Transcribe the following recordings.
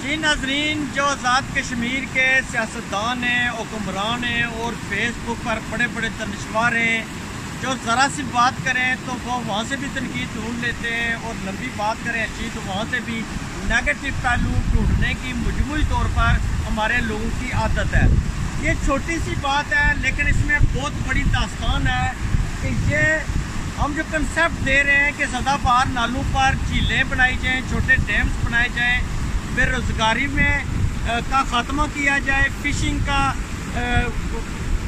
जी नाजरीन, जो आज़ाद कश्मीर के सियासतदान हैं, हुक्मरान हैं और फेसबुक पर बड़े बड़े तनशवार हैं, जो ज़रा सी बात करें तो वो वहाँ से भी तनकीद ढूंढ लेते हैं और लंबी बात करें अच्छी तो वहाँ से भी नेगेटिव पहलू ढूंढने की मजमूई तौर पर हमारे लोगों की आदत है। ये छोटी सी बात है लेकिन इसमें बहुत बड़ी दास्तान है कि ये हम जो कंसेप्ट दे रहे हैं कि सदाबहार नालों पर झीलें बनाई जाएँ, छोटे डैम्स बनाए जाएँ, बेरोज़गारी में का ख़ात्मा किया जाए, फ़िशिंग का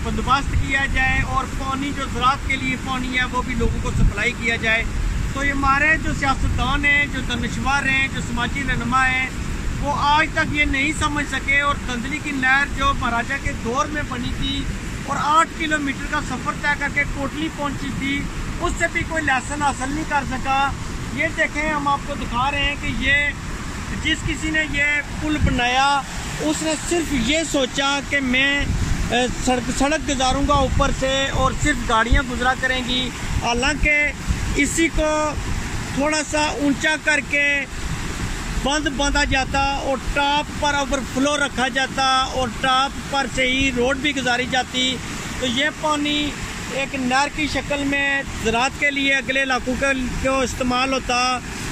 बंदोबस्त किया जाए और पानी जो ज़राअत के लिए पानी है वो भी लोगों को सप्लाई किया जाए। तो ये हमारे जो सियासतदान हैं, जो दानिशवर हैं, जो समाजी रहनुमा हैं, वो आज तक ये नहीं समझ सके और धंधली की नहर जो महाराजा के दौर में बनी थी और 8 किलोमीटर का सफ़र तय करके कोटली पहुंची थी, उससे भी कोई लेसन हासिल नहीं कर सका। ये देखें, हम आपको दिखा रहे हैं कि ये जिस किसी ने ये पुल बनाया उसने सिर्फ ये सोचा कि मैं सड़क गुजारूंगा ऊपर से और सिर्फ गाड़ियां गुजरा करेंगी। हालांकि इसी को थोड़ा सा ऊंचा करके बंद बांधा जाता और टॉप पर ओवरफ्लो रखा जाता और टॉप पर से ही रोड भी गुजारी जाती, तो ये पानी एक नहर की शक्ल में ज़राअत के लिए अगले इलाकों को इस्तेमाल होता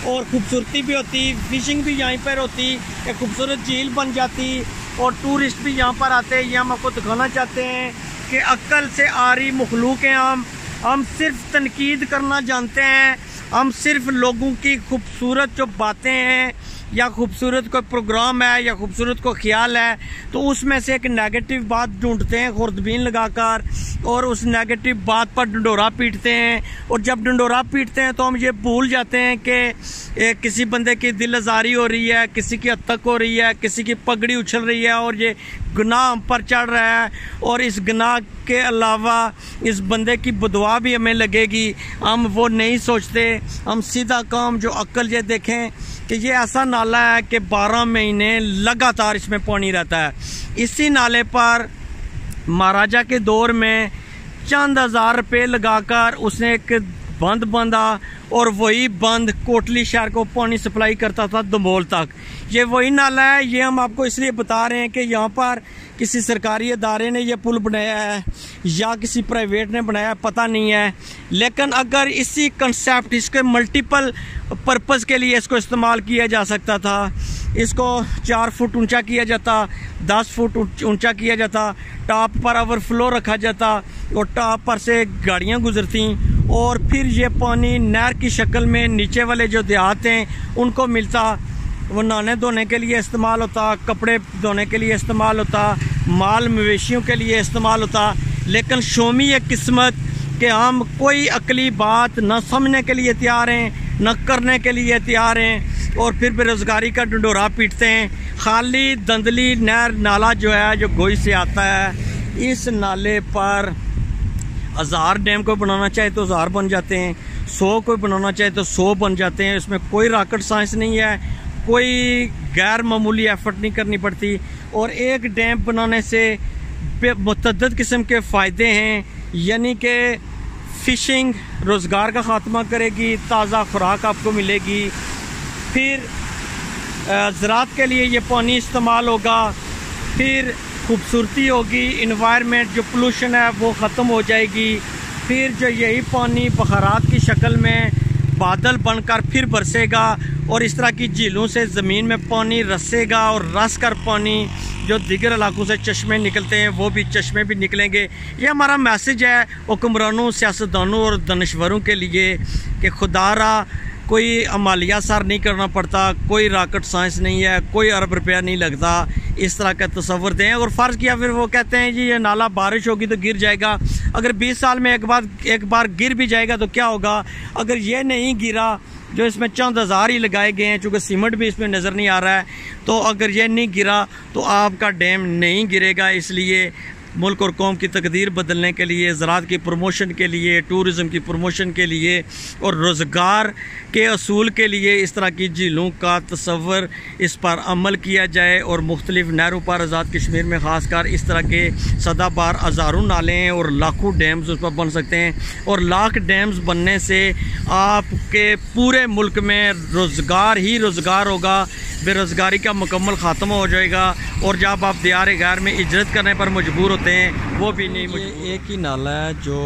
और ख़ूबसूरती भी होती, फ़िशिंग भी यहीं पर होती, एक खूबसूरत झील बन जाती और टूरिस्ट भी यहाँ पर आते हैं। ये हम आपको दिखाना चाहते हैं कि अक्ल से आ रही मखलूक हैं हम सिर्फ तनकीद करना जानते हैं, हम सिर्फ लोगों की खूबसूरत जो बातें हैं या खूबसूरत कोई प्रोग्राम है या खूबसूरत को ख्याल है तो उसमें से एक नेगेटिव बात ढूंढते हैं खुर्दबीन लगाकर और उस नेगेटिव बात पर डंडोरा पीटते हैं। और जब डंडोरा पीटते हैं तो हम ये भूल जाते हैं कि किसी बंदे की दिल आज़ारी हो रही है, किसी की हत्तक हो रही है, किसी की पगड़ी उछल रही है और ये गुनाह हम पर चढ़ रहा है और इस गुनाह के अलावा इस बंदे की बदुआ भी हमें लगेगी। हम वो नहीं सोचते, हम सीधा काम जो अक्ल ये देखें कि ये ऐसा नाला है कि 12 महीने लगातार इसमें पानी रहता है। इसी नाले पर महाराजा के दौर में चंद हज़ार रुपये लगाकर उसने एक बंद बांधा और वही बंद कोटली शहर को पानी सप्लाई करता था दमोल तक। ये वही नाला है। ये हम आपको इसलिए बता रहे हैं कि यहाँ पर किसी सरकारी अदारे ने यह पुल बनाया है या किसी प्राइवेट ने बनाया है, पता नहीं है, लेकिन अगर इसी कंसेप्ट इसके मल्टीपल पर्पस के लिए इसको इस्तेमाल किया जा सकता था, इसको 4 फुट ऊंचा किया जाता, 10 फुट ऊंचा किया जाता, टॉप पर ओवरफ्लो रखा जाता और टॉप पर से गाड़ियां गुजरती और फिर ये पानी नहर की शक्ल में नीचे वाले जो देहात हैं उनको मिलता, वो नहाने धोने के लिए इस्तेमाल होता, कपड़े धोने के लिए इस्तेमाल होता, माल मवेशियों के लिए इस्तेमाल होता। लेकिन शोमी ये किस्मत कि हम कोई अकली बात न समझने के लिए तैयार हैं न करने के लिए तैयार हैं और फिर बेरोज़गारी का डंडोरा पीटते हैं। खाली धंधली नहर नाला जो है जो गोई से आता है, इस नाले पर 1000 डैम को बनाना चाहे तो 1000 बन जाते हैं, 100 को बनाना चाहे तो 100 बन जाते हैं। इसमें कोई रॉकेट साइंस नहीं है, कोई गैर मामूली एफर्ट नहीं करनी पड़ती और एक डैम बनाने से मुतअद्दिद किस्म के फ़ायदे हैं, यानी कि फ़िशिंग रोज़गार का ख़ात्मा करेगी, ताज़ा खुराक आपको मिलेगी, फिर ज़राअत के लिए ये पानी इस्तेमाल होगा, फिर खूबसूरती होगी, इन्वायरमेंट जो पोल्यूशन है वो ख़त्म हो जाएगी, फिर जो यही पानी बखारात की शक्ल में बादल बनकर फिर बरसेगा और इस तरह की झीलों से ज़मीन में पानी रसेगा और रस कर पानी जो दीगर इलाकों से चश्मे निकलते हैं वो भी चश्मे भी निकलेंगे। ये हमारा मैसेज है हुक्मरानों, सियासतदानों और दानिशवरों के लिए कि खुदारा कोई अमालिया सर नहीं करना पड़ता, कोई रॉकेट साइंस नहीं है, कोई अरब रुपया नहीं लगता, इस तरह का तस्वर दें। और फ़र्ज़ किया फिर वो कहते हैं जी ये नाला बारिश होगी तो गिर जाएगा, अगर 20 साल में एक बार गिर भी जाएगा तो क्या होगा। अगर ये नहीं गिरा जो इसमें चंद हज़ार ही लगाए गए हैं, चूँकि सीमेंट भी इसमें नज़र नहीं आ रहा है, तो अगर ये नहीं गिरा तो आपका डैम नहीं गिरेगा। इसलिए मुल्क और कौम की तकदीर बदलने के लिए, ज़राअत की प्रमोशन के लिए, टूरिज़म की प्रमोशन के लिए और रोज़गार के असूल के लिए इस तरह की झीलों का तस्वर, इस पर अमल किया जाए और मुख्तलिफ़ नहरों पर आज़ाद कश्मीर में ख़ासकर इस तरह के सदाबहार हज़ारों नाले हैं और लाखों डैम्स उस पर बन सकते हैं और लाख डैम्स बनने से आपके पूरे मुल्क में रोज़गार ही रोज़गार होगा। बेरोज़गारी का मुकम्मल ख़ात्मा हो जाएगा। और जब आप दियार गैर में इजरत करने पर मजबूर होते हैं वो भी नहीं। ये एक ही नाला है जो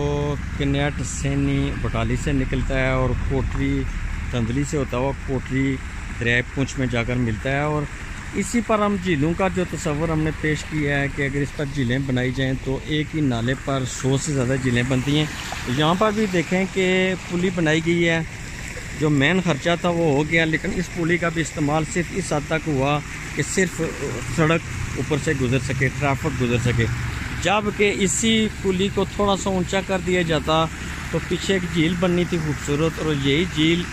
कन्याट सैनी बटाली से निकलता है और कोटरी धंधली से होता हुआ कोटरी दरिया पूंछ में जाकर मिलता है। और इसी पर हम झीलों का जो तस्वर हमने पेश किया है कि अगर इस पर झीलें बनाई जाएं तो एक ही नाले पर 100 से ज़्यादा झीलें बनती हैं। तो यहाँ पर भी देखें कि पुली बनाई गई है, जो मेन ख़र्चा था वो हो गया, लेकिन इस पुली का भी इस्तेमाल सिर्फ इस हद तक हुआ कि सिर्फ सड़क ऊपर से गुजर सके, ट्रैफिक गुजर सके। जबकि इसी पुली को थोड़ा सा ऊँचा कर दिया जाता तो पीछे एक झील बननी थी खूबसूरत, और यही झील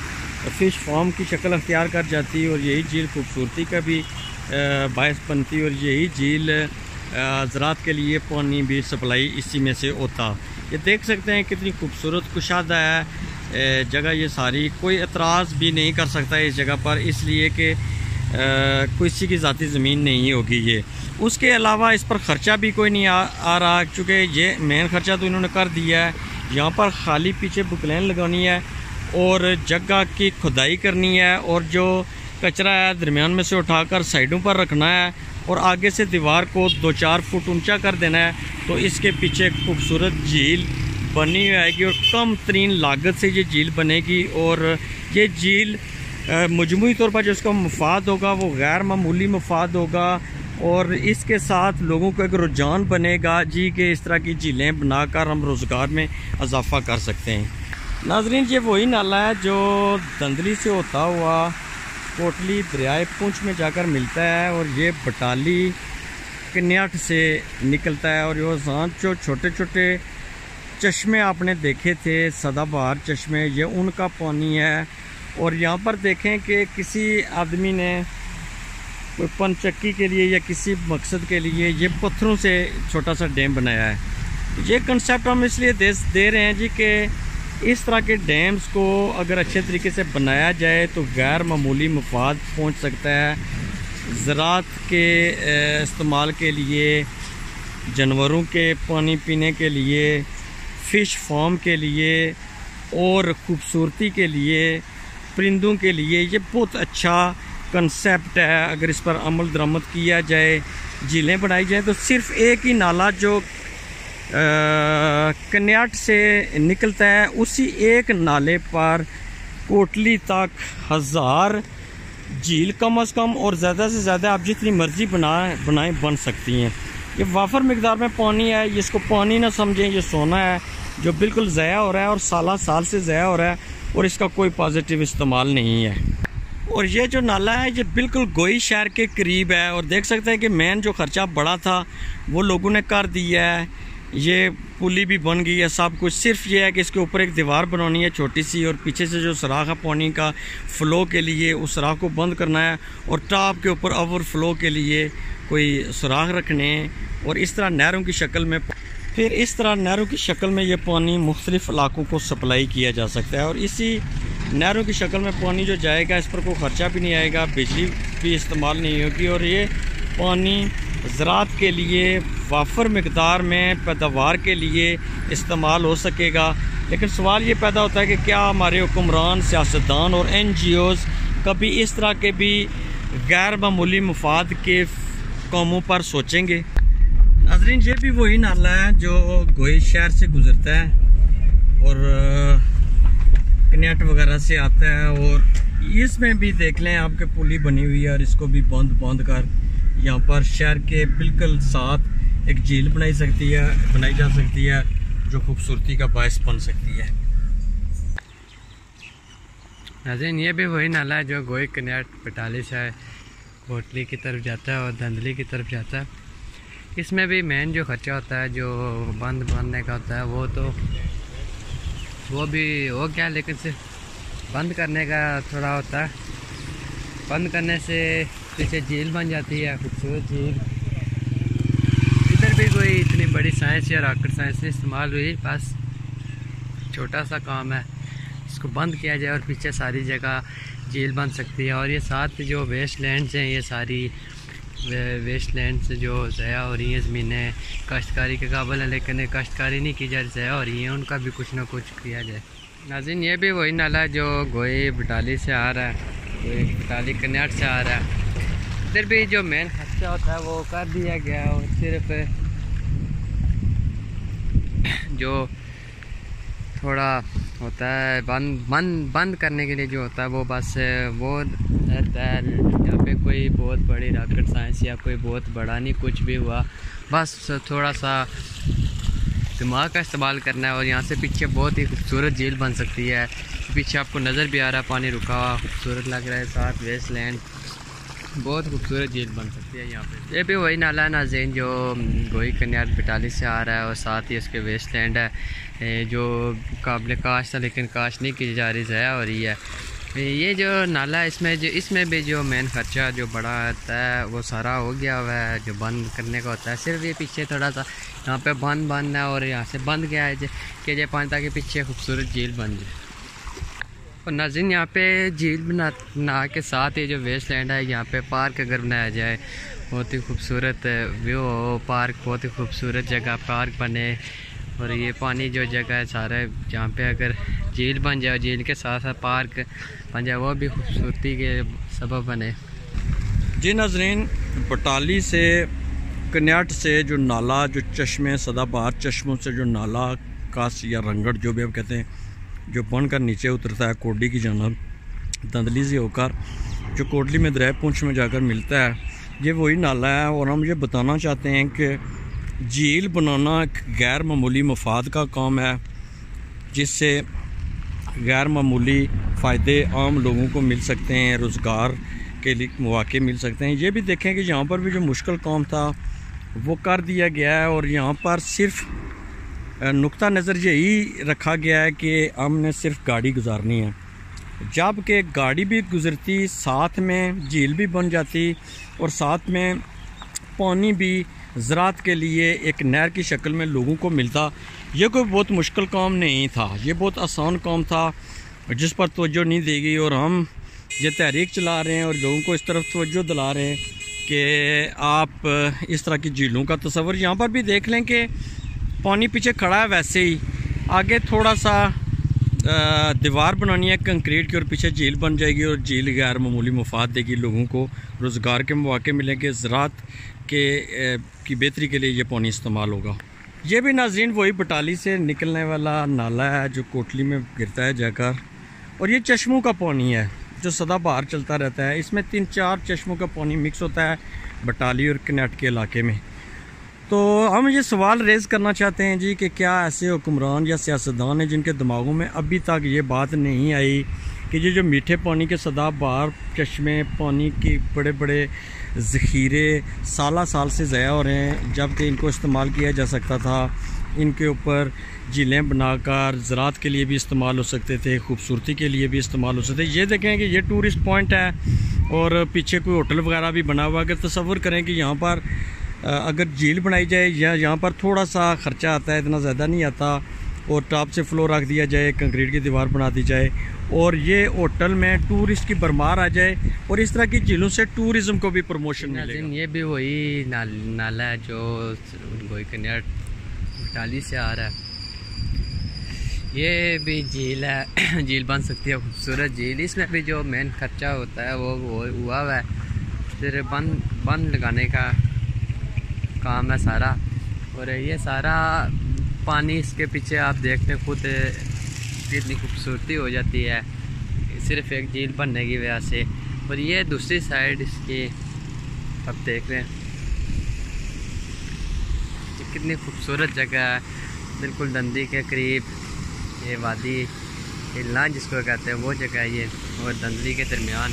फ़िश फार्म की शक्ल अख्तियार कर जाती और यही झील खूबसूरती का भी बायस बनती और यही झील ज़राअत के लिए पानी भी सप्लाई इसी में से होता। ये देख सकते हैं कितनी खूबसूरत कुशादा है जगह ये सारी। कोई एतराज़ भी नहीं कर सकता इस जगह पर, इसलिए कि किसी की ज़ाती ज़मीन नहीं होगी ये। उसके अलावा इस पर ख़र्चा भी कोई नहीं आ रहा, चूँकि ये मेन ख़र्चा तो इन्होंने कर दिया है। यहाँ पर खाली पीछे बुकलैन लगानी है और जगह की खुदाई करनी है और जो कचरा है दरमियान में से उठाकर साइडों पर रखना है और आगे से दीवार को 2-4 फुट ऊंचा कर देना है। तो इसके पीछे खूबसूरत झील बनी हुई आएगी और कम तरीन लागत से ये झील बनेगी। और ये झील मजमूई तौर पर जो इसका मफाद होगा वो गैर मामूली मफाद होगा और इसके साथ लोगों को एक रुझान बनेगा जी कि इस तरह की झीलें बनाकर हम रोज़गार में इजाफ़ा कर सकते हैं। नाज़रीन, ये वही नाला है जो धंधली से होता हुआ कोटली दरियाए पूंछ में जाकर मिलता है और ये बटाली कन्याट से निकलता है। और ये जो छोटे छोटे चश्मे आपने देखे थे सदाबहार चश्मे, ये उनका पानी है। और यहाँ पर देखें कि किसी आदमी ने कोई पनचक्की के लिए या किसी मकसद के लिए ये पत्थरों से छोटा सा डैम बनाया है। ये कंसेप्ट हम इसलिए दे रहे हैं जी कि इस तरह के डैम्स को अगर अच्छे तरीके से बनाया जाए तो गैर मामूली मफाद पहुंच सकता है। ज़राअत के इस्तेमाल के लिए, जानवरों के पानी पीने के लिए, फ़िश फार्म के लिए और ख़ूबसूरती के लिए, परिंदों के लिए ये बहुत अच्छा कंसेप्ट है। अगर इस पर अमल दरामद किया जाए, झीलें बनाई जाए तो सिर्फ़ एक ही नाला जो कन्याट से निकलता है उसी एक नाले पर कोटली तक 1000 झील कम अज़ कम और ज़्यादा से ज़्यादा आप जितनी मर्ज़ी बन सकती हैं। ये वाफर मकदार में पानी है, इसको पानी ना समझें, ये सोना है जो बिल्कुल ज़ाया हो रहा है और साल से ज़ाया हो रहा है और इसका कोई पॉजिटिव इस्तेमाल नहीं है। और ये जो नाला है ये बिल्कुल गोई शहर के करीब है और देख सकते हैं कि मेन जो ख़र्चा बड़ा था वो लोगों ने कर दिया है। ये पुली भी बन गई है, सब कुछ। सिर्फ ये है कि इसके ऊपर एक दीवार बनानी है छोटी सी और पीछे से जो सुराख है पानी का फ़्लो के लिए उस सुराख को बंद करना है और टॉप के ऊपर ओवरफ्लो के लिए कोई सुराख रखने हैं और इस तरह नहरों की शक्ल में फिर इस तरह नहरों की शक्ल में ये पानी मुख्तलिफ़ इलाकों को सप्लाई किया जा सकता है। और इसी नहरों की शक्ल में पानी जो जाएगा इस पर कोई ख़र्चा भी नहीं आएगा, बिजली भी इस्तेमाल नहीं होगी और ये पानी ज़राअत के लिए वाफर मकदार में पैदावार के लिए इस्तेमाल हो सकेगा। लेकिन सवाल ये पैदा होता है कि क्या हमारे हुक्मरान, सियासतदान और NGOs कभी इस तरह के भी गैर मामूली मफाद के कामों पर सोचेंगे? नाज़रीन, ये भी वही नाला है जो गोई शहर से गुज़रता है और कन्याट वगैरह से आता है और इसमें भी देख लें आपके पुली बनी हुई है और इसको भी बांध कर यहाँ पर शहर के बिल्कुल साथ एक झील बनाई जा सकती है जो खूबसूरती का बायस बन सकती है। नाज़रीन, ये भी वही नाला है जो गोई कन्याट बटाली से कोटली की तरफ जाता है और धंधली की तरफ जाता है। इसमें भी मेन जो खर्चा होता है जो बांधने का होता है वो भी हो गया, लेकिन सिर्फ बंद करने का थोड़ा होता है। बंद करने से पीछे झील बन जाती है, खूबसूरत झील। इधर भी कोई इतनी बड़ी साइंस या रॉकेट साइंस नहीं इस्तेमाल हुई, बस छोटा सा काम है, इसको बंद किया जाए और पीछे सारी जगह झील बन सकती है। और ये साथ जो वेस्ट लैंड्स हैं, ये सारी वेस्ट लैंड्स जो ज़ाया हो रही हैं, ज़मीनें काश्तकारी के काबिल हैं लेकिन काश्तकारी नहीं की जा रही, ज़ाया हो रही हैं, उनका भी कुछ ना कुछ किया जाए। नाज़रीन, ये भी वही नाला है जो गोई बटाली से आ रहा है, गोई बटाली कन्याट से आ रहा है इधर भी जो मेन खर्चा होता है वो कर दिया गया और सिर्फ जो थोड़ा होता है बंद करने के लिए जो होता है वो बस वो रहता है। यहाँ पे कोई बहुत बड़ी रॉकेट साइंस या कोई बहुत बड़ा नहीं कुछ भी हुआ, बस थोड़ा सा दिमाग का इस्तेमाल करना है। और यहाँ से पीछे बहुत ही खूबसूरत झील बन सकती है। पीछे आपको नज़र भी आ रहा है, पानी रुका हुआ खूबसूरत लग रहा है, साथ वेस्टलैंड, बहुत खूबसूरत झील बन सकती है यहाँ पे। ये भी वही नाला है नाज़रीन जो गोई कन्याट बटाली से आ रहा है और साथ ही उसके वेस्टलैंड है जो काबिल काश था लेकिन काश नहीं की जा रही, ज़ाया हो रही है। ये जो नाला है इसमें भी जो मेन खर्चा जो बड़ा आता है वो सारा हो गया हुआ है, जो बंद करने का होता है। सिर्फ ये पीछे थोड़ा सा यहाँ पे बंद है और यहाँ से बंद गया है कि जय पानी ताकि पीछे खूबसूरत झील बन जाए। और नाज़रीन यहाँ पे झील बना के साथ ये जो वेस्टलैंड है यहाँ पे पार्क अगर बनाया जाए, बहुत ही खूबसूरत व्यू हो, पार्क बहुत ही खूबसूरत जगह पार्क बने और ये पानी जो जगह है सारा जहाँ पे अगर झील बन जाए, झील के साथ साथ पार्क बन जाए, वो भी खूबसूरती के सबब बने। जी नाज़रीन, बटाली से कन्याट से जो नाला जो चश्मे सदाबहार चश्मों से जो नाला कास या रंगड़ जो भी आप कहते हैं जो बनकर नीचे उतरता है कोटली की जानब दंदली से होकर जो कोटली में दरिया पुंछ में जाकर मिलता है, ये वही नाला है। और हम ये बताना चाहते हैं कि झील बनाना एक गैर मामूली मफाद का काम है जिससे गैर मामूली फ़ायदे आम लोगों को मिल सकते हैं, रोज़गार के लिए मौके मिल सकते हैं। ये भी देखें कि यहाँ पर भी जो मुश्किल काम था वो कर दिया गया है और यहाँ पर सिर्फ नुक्ता नज़र यही रखा गया है कि हमने सिर्फ गाड़ी गुजारनी है, जबकि गाड़ी भी गुजरती साथ में झील भी बन जाती और साथ में पानी भी ज़राअत के लिए एक नहर की शक्ल में लोगों को मिलता। ये कोई बहुत मुश्किल काम नहीं था, ये बहुत आसान काम था जिस पर तवज्जो नहीं दी गई। और हम ये तहरीक चला रहे हैं और लोगों को इस तरफ तवज्जो दिला रहे हैं कि आप इस तरह की झीलों का तस्वर यहाँ पर भी देख लें कि पानी पीछे खड़ा है, वैसे ही आगे थोड़ा सा दीवार बनानी है कंक्रीट की और पीछे झील बन जाएगी और झील गैर मामूली मुफाद देगी, लोगों को रोज़गार के मौके मिलेंगे, ज़राअत की बेहतरी के लिए ये पानी इस्तेमाल होगा। ये भी नाज़रीन वही बटाली से निकलने वाला नाला है जो कोटली में गिरता है जाकर, और ये चश्मों का पानी है जो सदाबहार चलता रहता है। इसमें 3-4 चश्मों का पानी मिक्स होता है बटाली और कन्याट के इलाके में। तो हम ये सवाल रेज़ करना चाहते हैं जी कि क्या ऐसे हुक्मरान या सियासतदान हैं जिनके दिमागों में अभी तक ये बात नहीं आई कि ये जो मीठे पानी के सदाबहार चश्मे पानी के बड़े बड़े ज़ख़ीरे साल से ज़ाया हो रहे हैं, जबकि इनको इस्तेमाल किया जा सकता था, इनके ऊपर झीलें बनाकर ज़राअत के लिए भी इस्तेमाल हो सकते थे, खूबसूरती के लिए भी इस्तेमाल हो सकते थे। ये देखें कि ये टूरिस्ट पॉइंट है और पीछे कोई होटल वगैरह भी बना हुआ। अगर तसव्वुर करें कि यहाँ पर अगर झील बनाई जाए या यहाँ पर थोड़ा सा ख़र्चा आता है, इतना ज़्यादा नहीं आता, और टॉप से फ्लोर रख दिया जाए, कंक्रीट की दीवार बना दी जाए और ये होटल में टूरिस्ट की भरमार आ जाए और इस तरह की झीलों से टूरिज़म को भी प्रमोशन मिलेगा। ये भी वही नाला है जो गोई कन्याट बटाली से आ रहा है। ये भी झील है, झील बन सकती है खूबसूरत झील। इसमें भी जो मेन खर्चा होता है वो हुआ है फिर बंद लगाने का काम है सारा। और ये सारा पानी इसके पीछे आप देखते हैं खुद कितनी खूबसूरती हो जाती है सिर्फ एक झील बनने की वजह से। और ये दूसरी साइड इसकी आप देख रहे हैं कितनी खूबसूरत जगह है, बिल्कुल दंदी के करीब ये वादी हिलना जिसको कहते हैं वो जगह है ये, और दंदली के दरमियान